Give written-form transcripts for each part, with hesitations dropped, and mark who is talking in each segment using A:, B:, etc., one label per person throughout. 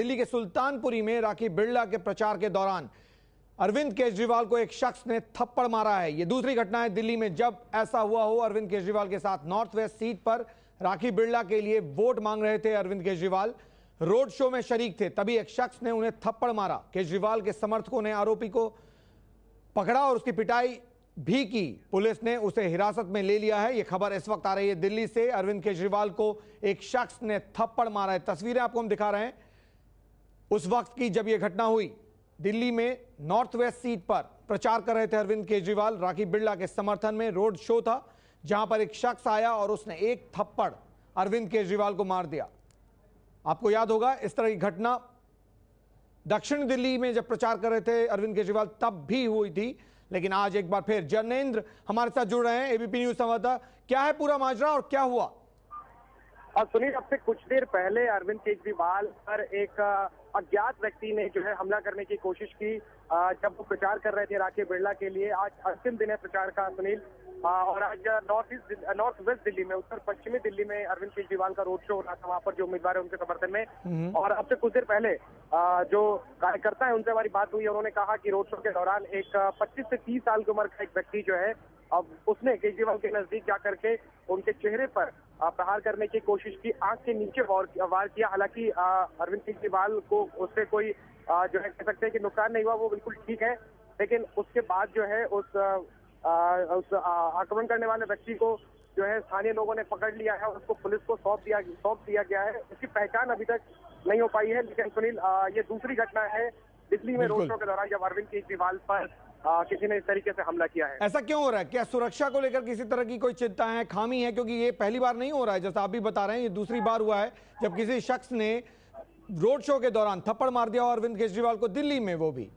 A: दिल्ली के सुल्तानपुरी में राखी बिरला के प्रचार के दौरान अरविंद केजरीवाल को एक शख्स ने थप्पड़ मारा है। यह दूसरी घटना है दिल्ली में जब ऐसा हुआ हो। अरविंद केजरीवाल के साथ नॉर्थ वेस्ट सीट पर राखी बिरला के लिए वोट मांग रहे थे अरविंद केजरीवाल, रोड शो में शरीक थे, तभी एक शख्स ने उन्हें थप्पड़ मारा। केजरीवाल के समर्थकों ने आरोपी को पकड़ा और उसकी पिटाई भी की। पुलिस ने उसे हिरासत में ले लिया है। यह खबर इस वक्त आ रही है दिल्ली से। अरविंद केजरीवाल को एक शख्स ने थप्पड़ मारा है। तस्वीरें आपको हम दिखा रहे हैं उस वक्त की जब यह घटना हुई। दिल्ली में नॉर्थ वेस्ट सीट पर प्रचार कर रहे थे अरविंद केजरीवाल। राखी बिरला के समर्थन में रोड शो था जहां पर एक शख्स आया और उसने एक थप्पड़ अरविंद केजरीवाल को मार दिया। आपको याद होगा इस तरह की घटना दक्षिण दिल्ली में जब प्रचार कर रहे थे अरविंद केजरीवाल तब भी हुई थी, लेकिन आज एक बार फिर जर्नेंद्र हमारे साथ जुड़ रहे हैं, एबीपी न्यूज संवाददाता। क्या है पूरा माजरा और क्या हुआ?
B: सुनील, अब से कुछ देर पहले अरविंद केजरीवाल पर एक अज्ञात व्यक्ति ने जो है हमला करने की कोशिश की जब वो प्रचार कर रहे थे राखी बिरला के लिए। आज अंतिम दिन है प्रचार का सुनील, और आज नॉर्थ वेस्ट दिल्ली में, उत्तर पश्चिमी दिल्ली में अरविंद केजरीवाल का रोड शो हो रहा था, वहां पर जो उम्मीदवार है उनके समर्थन में। और अब से कुछ देर पहले जो कार्यकर्ता है उनसे हमारी बात हुई। उन्होंने कहा कि रोड शो के दौरान एक 25 से 30 साल की उम्र का एक व्यक्ति जो है अब उसने केजरीवाल के नजदीक जाकर के उनके चेहरे पर प्रहार करने की कोशिश की, आंख के नीचे वार किया। हालांकि अरविंद केजरीवाल को उससे कोई जो है कह सकते हैं कि नुकसान नहीं हुआ, वो बिल्कुल ठीक है। लेकिन उसके बाद जो है उस आक्रमण करने वाले व्यक्ति को जो है स्थानीय लोगों ने पकड़ लिया है और उसको पुलिस को सौंप दिया गया है। उसकी पहचान अभी तक नहीं हो पाई है। लेकिन सुनील, ये दूसरी घटना है दिल्ली में रोड शो के दौरान जब अरविंद केजरीवाल पर किसी ने इस तरीके से हमला किया है।
A: ऐसा क्यों हो रहा है? क्या सुरक्षा को लेकर किसी तरह की कोई चिंता है, खामी है? क्योंकि ये पहली बार नहीं हो रहा है, जैसा आप भी बता रहे हैं, ये दूसरी बार हुआ है जब किसी शख्स ने रोड शो के दौरान थप्पड़ मार दिया और अरविंद केजरीवाल को, दिल्ली में वो भी।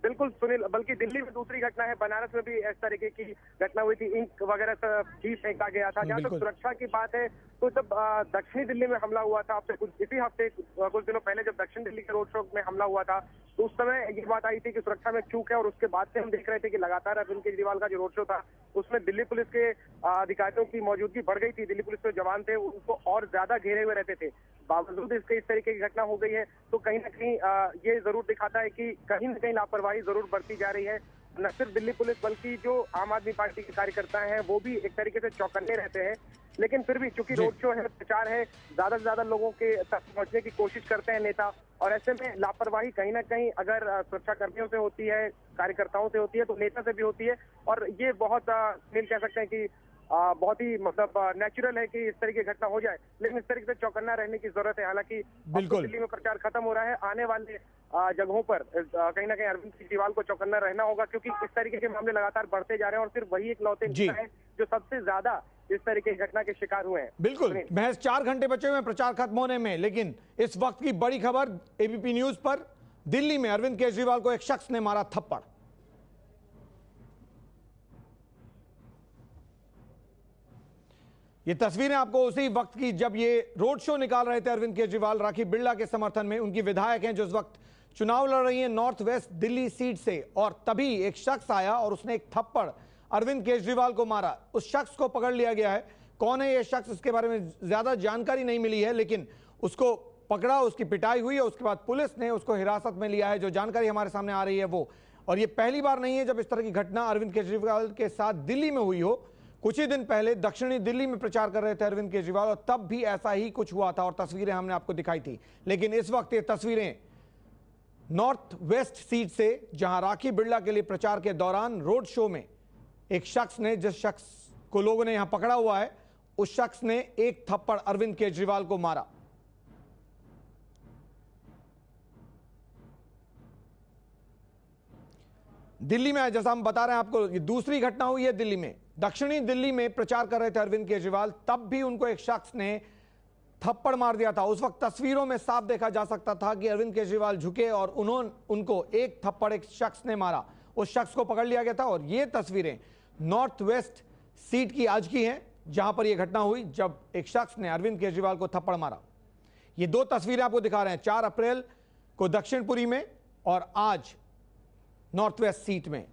B: बिल्कुल सुनील, बल्कि दिल्ली में दूसरी घटना है। बनारस में भी इस तरीके की घटना हुई थी, इंक वगैरह भी फेंका गया था। जहां तक सुरक्षा की बात है तो जब दक्षिणी दिल्ली में हमला हुआ था इसी हफ्ते कुछ दिनों पहले जब दक्षिण दिल्ली के रोड शो में हमला हुआ था तो उस समय ये बात आई थी कि सुरक्षा में चूक है। और उसके बाद से हम देख रहे थे कि लगातार अरविंद केजरीवाल का जो रोड शो था उसमें दिल्ली पुलिस के अधिकारियों की मौजूदगी बढ़ गई थी। दिल्ली पुलिस के जवान थे उनको और ज्यादा घेरे हुए रहते थे। बावजूद इसके इस तरीके की घटना हो गई है तो कहीं ना कहीं ये जरूर दिखाता है कि कहीं ना कहीं लापरवाही जरूर बरती जा रही है। न सिर्फ दिल्ली पुलिस बल्कि जो आम आदमी पार्टी के कार्यकर्ता हैं वो भी एक तरीके से चौकन्ने रहते हैं। लेकिन फिर भी चूंकि रोड शो है, प्रचार है, ज्यादा से ज्यादा लोगों के तक पहुंचने की कोशिश करते हैं नेता, और ऐसे में लापरवाही कहीं ना कहीं अगर सुरक्षा कर्मियों से होती है, कार्यकर्ताओं से होती है तो नेता से भी होती है। और ये बहुत कह सकते हैं कि बहुत ही मतलब नेचुरल है कि इस तरह की घटना हो जाए, लेकिन इस तरीके से चौकन्ना रहने की जरूरत है। हालांकि दिल्ली में प्रचार खत्म हो रहा है, आने वाले जगहों पर कहीं ना कहीं अरविंद केजरीवाल को चौकन्ना रहना होगा, क्योंकि इस तरीके के मामले लगातार बढ़ते जा रहे हैं और सिर्फ वही एक लौते नेता है जो सबसे ज्यादा इस तरीके की घटना के शिकार हुए हैं।
A: बिल्कुल, महज 4 घंटे बचे हुए हैं प्रचार खत्म होने में, लेकिन इस वक्त की बड़ी खबर एबीपी न्यूज पर, दिल्ली में अरविंद केजरीवाल को एक शख्स ने मारा थप्पड़। ये तस्वीरें आपको उसी वक्त की जब ये रोड शो निकाल रहे थे अरविंद केजरीवाल राखी बिरला के समर्थन में। उनकी विधायक हैं जो इस वक्त चुनाव लड़ रही हैं नॉर्थ वेस्ट दिल्ली सीट से, और तभी एक शख्स आया और उसने एक थप्पड़ अरविंद केजरीवाल को मारा। उस शख्स को पकड़ लिया गया है। कौन है ये शख्स, इसके बारे में ज्यादा जानकारी नहीं मिली है, लेकिन उसको पकड़ा, उसकी पिटाई हुई और उसके बाद पुलिस ने उसको हिरासत में लिया है, जो जानकारी हमारे सामने आ रही है वो। और ये पहली बार नहीं है जब इस तरह की घटना अरविंद केजरीवाल के साथ दिल्ली में हुई हो। कुछ ही दिन पहले दक्षिणी दिल्ली में प्रचार कर रहे थे अरविंद केजरीवाल और तब भी ऐसा ही कुछ हुआ था और तस्वीरें हमने आपको दिखाई थी। लेकिन इस वक्त ये तस्वीरें नॉर्थ वेस्ट सीट से, जहां राखी बिरला के लिए प्रचार के दौरान रोड शो में एक शख्स ने, जिस शख्स को लोगों ने यहां पकड़ा हुआ है, उस शख्स ने एक थप्पड़ अरविंद केजरीवाल को मारा। दिल्ली में, जैसा हम बता रहे हैं आपको, ये दूसरी घटना हुई है दिल्ली में। दक्षिणी दिल्ली में प्रचार कर रहे थे अरविंद केजरीवाल, तब भी उनको एक शख्स ने थप्पड़ मार दिया था। उस वक्त तस्वीरों में साफ देखा जा सकता था कि अरविंद केजरीवाल झुके और उनको एक थप्पड़ एक शख्स ने मारा। उस शख्स को पकड़ लिया गया था। और ये तस्वीरें नॉर्थ वेस्ट सीट की आज की हैं, जहां पर यह घटना हुई जब एक शख्स ने अरविंद केजरीवाल को थप्पड़ मारा। ये 2 तस्वीरें आपको दिखा रहे हैं, 4 अप्रैल को दक्षिणपुरी में और आज नॉर्थ वेस्ट सीट में।